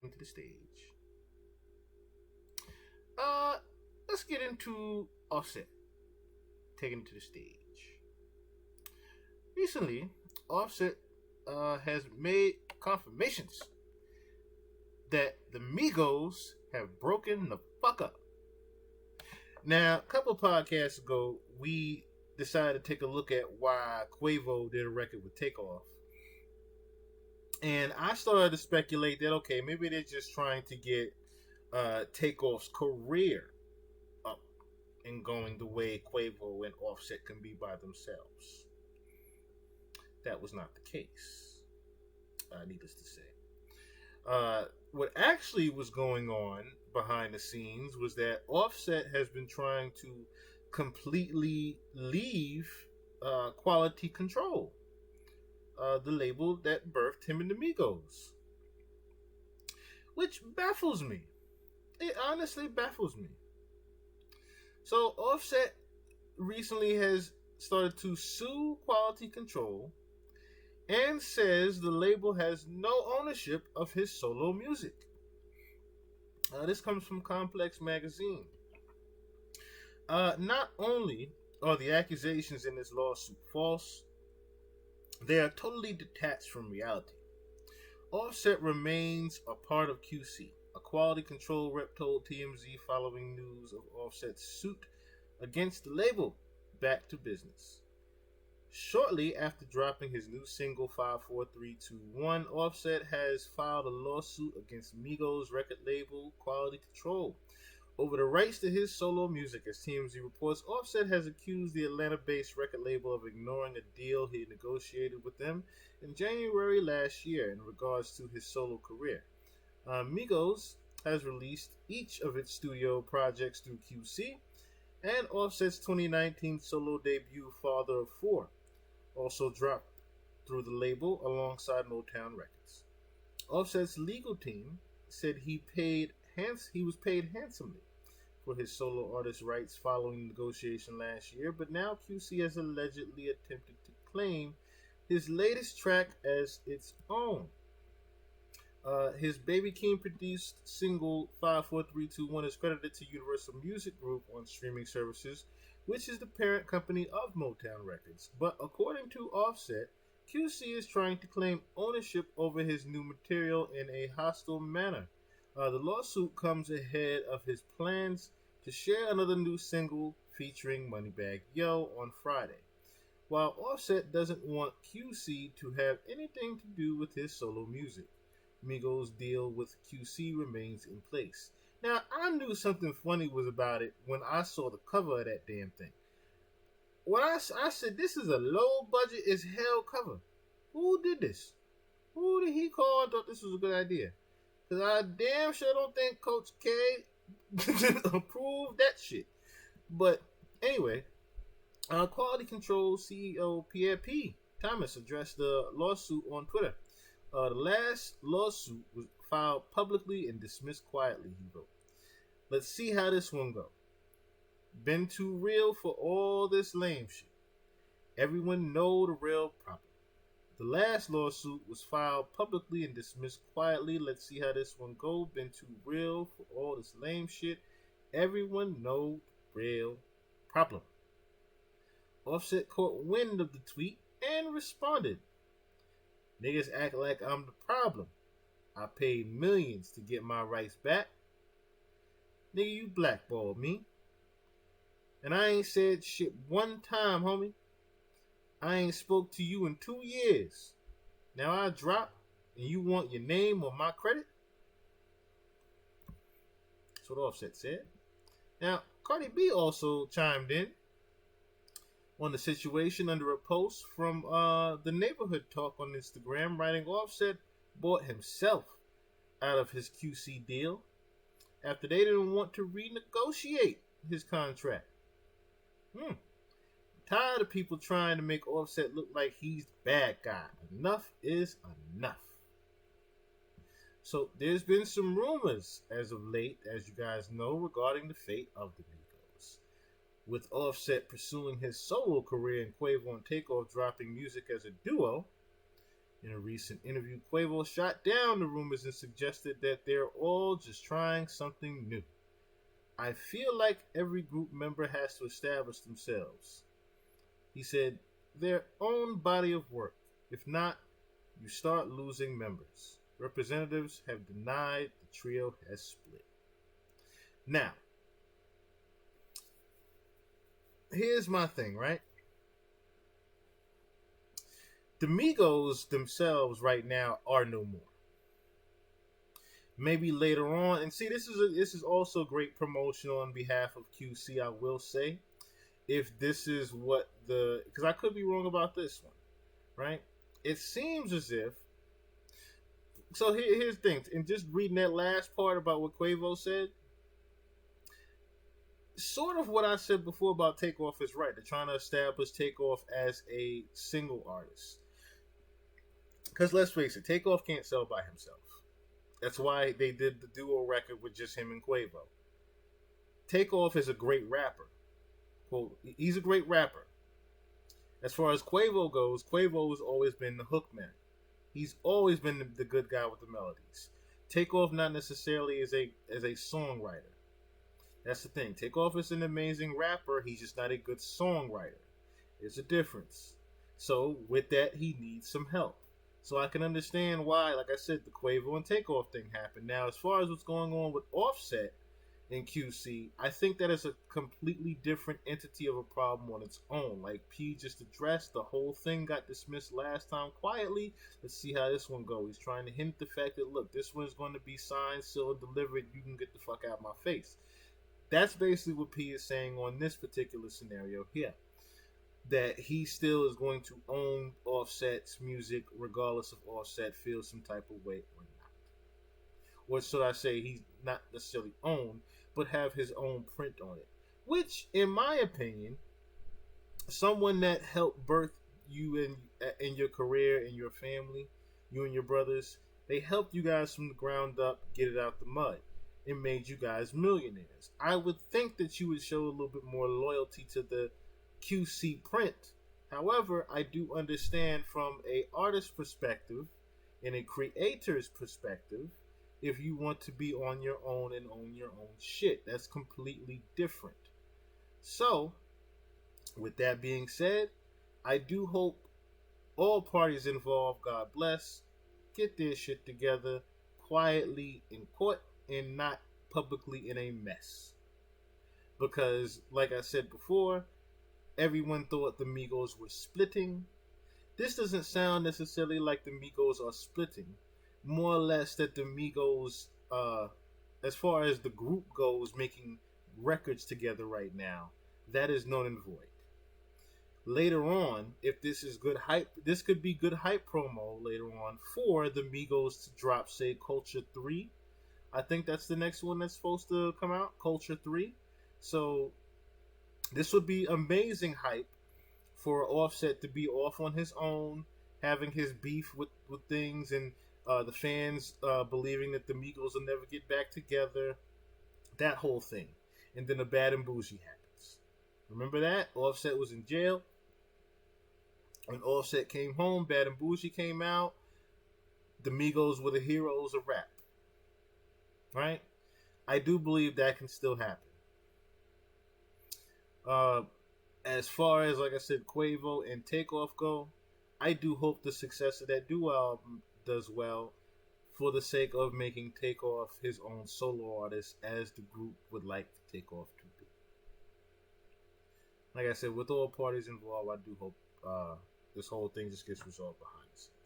into the stage. Uh, let's get into Offset taken to the stage. Recently, Offset has made confirmations that the Migos have broken the fuck up. Now, a couple podcasts ago, we decided to take a look at why Quavo did a record with Takeoff. And I started to speculate that, okay, maybe they're just trying to get Takeoff's career up and going the way Quavo and Offset can be by themselves. That was not the case, needless to say. What actually was going on behind the scenes was that Offset has been trying to completely leave Quality Control, the label that birthed him and the Migos, which baffles me. It honestly baffles me. So Offset recently has started to sue Quality Control and says the label has no ownership of his solo music. This comes from Complex Magazine. Not only are the accusations in this lawsuit false, they are totally detached from reality. Offset remains a part of QC. A quality control rep told TMZ following news of Offset's suit against the label. Back to business. Shortly after dropping his new single 54321, Offset has filed a lawsuit against Migos record label Quality Control over the rights to his solo music. As TMZ reports, Offset has accused the Atlanta-based record label of ignoring a deal he negotiated with them in January last year in regards to his solo career. Migos has released each of its studio projects through QC, and Offset's 2019 solo debut, Father of Four, also dropped through the label alongside Motown Records. Offset's legal team said he was paid handsomely for his solo artist rights following negotiation last year, but now QC has allegedly attempted to claim his latest track as its own. His Baby Keem produced single 54321 is credited to Universal Music Group on streaming services, which is the parent company of Motown Records. But according to Offset, QC is trying to claim ownership over his new material in a hostile manner. The lawsuit comes ahead of his plans to share another new single featuring Moneybagg Yo on Friday. While Offset doesn't want QC to have anything to do with his solo music, Migos' deal with QC remains in place. Now, I knew something funny was about it when I saw the cover of that damn thing. When I said, this is a low budget as hell cover. Who did this? Who did he call and thought this was a good idea? Because I damn sure don't think Coach K approved that shit. But anyway, Quality Control CEO Pierre P. Thomas addressed the lawsuit on Twitter. The last lawsuit was filed publicly and dismissed quietly, he wrote. Let's see how this one go. Been too real for all this lame shit. Everyone know the real problem. The last lawsuit was filed publicly and dismissed quietly. Let's see how this one go. Been too real for all this lame shit. Everyone know the real problem. Offset caught wind of the tweet and responded. Niggas act like I'm the problem. I paid millions to get my rights back. Nigga, you blackballed me. And I ain't said shit one time, homie. I ain't spoke to you in 2 years. Now I drop and you want your name or my credit? That's what Offset said. Now, Cardi B also chimed in on the situation under a post from the Neighborhood Talk on Instagram, writing Offset bought himself out of his QC deal after they didn't want to renegotiate his contract. Tired of people trying to make Offset look like he's the bad guy. Enough is enough. So there's been some rumors as of late, as you guys know, regarding the fate of the Migos. With Offset pursuing his solo career and Quavo and Takeoff dropping music as a duo, In a recent interview, Quavo shot down the rumors and suggested that they're all just trying something new. I feel like every group member has to establish themselves. He said, their own body of work. If not, you start losing members. Representatives have denied the trio has split. Now, here's my thing, right? The Migos themselves right now are no more. Maybe later on, and see, this is also great promotion on behalf of QC. I will say, if this is what the, because I could be wrong about this one, right? It seems as if, so here's the thing, and just reading that last part about what Quavo said, sort of what I said before about Takeoff is right. They're trying to establish Takeoff as a single artist. Because let's face it, Takeoff can't sell by himself. That's why they did the duo record with just him and Quavo. Takeoff is a great rapper. Quote, he's a great rapper. As far as Quavo goes, Quavo has always been the hook man. He's always been the good guy with the melodies. Takeoff not necessarily as a songwriter. That's the thing. Takeoff is an amazing rapper. He's just not a good songwriter. There's a difference. So with that, he needs some help. So I can understand why, like I said, the Quavo and Takeoff thing happened. Now, as far as what's going on with Offset in QC, I think that is a completely different entity of a problem on its own. Like P just addressed, the whole thing got dismissed last time quietly. Let's see how this one goes. He's trying to hint the fact that, look, this one's going to be signed, sealed, delivered. You can get the fuck out of my face. That's basically what P is saying on this particular scenario here. That he still is going to own Offset's music regardless if Offset feels some type of way or not. Or should I say he's not necessarily own, but have his own print on it. Which, in my opinion, someone that helped birth you in your career and your family, you and your brothers, they helped you guys from the ground up get it out the mud. It made you guys millionaires. I would think that you would show a little bit more loyalty to the QC print. However, I do understand from a artist perspective and a creator's perspective, if you want to be on your own and own your own shit, that's completely different. So, with that being said, I do hope all parties involved, God bless, get their shit together quietly in court and not publicly in a mess. Because, like I said before, everyone thought the Migos were splitting. This doesn't sound necessarily like the Migos are splitting. More or less that the Migos, as far as the group goes, making records together right now, that is null and void. Later on, if this is good hype, this could be good hype promo later on for the Migos to drop, say, Culture 3. I think that's the next one that's supposed to come out, Culture 3. So this would be amazing hype for Offset to be off on his own, having his beef with things, and the fans believing that the Migos will never get back together. That whole thing. And then a Bad and Bougie happens. Remember that? Offset was in jail. When Offset came home, Bad and Bougie came out. The Migos were the heroes of rap. Right? I do believe that can still happen. As far as, like I said, Quavo and Takeoff go, I do hope the success of that duo album does well for the sake of making Takeoff his own solo artist as the group would like Takeoff to be. Like I said, with all parties involved, I do hope this whole thing just gets resolved behind the scenes.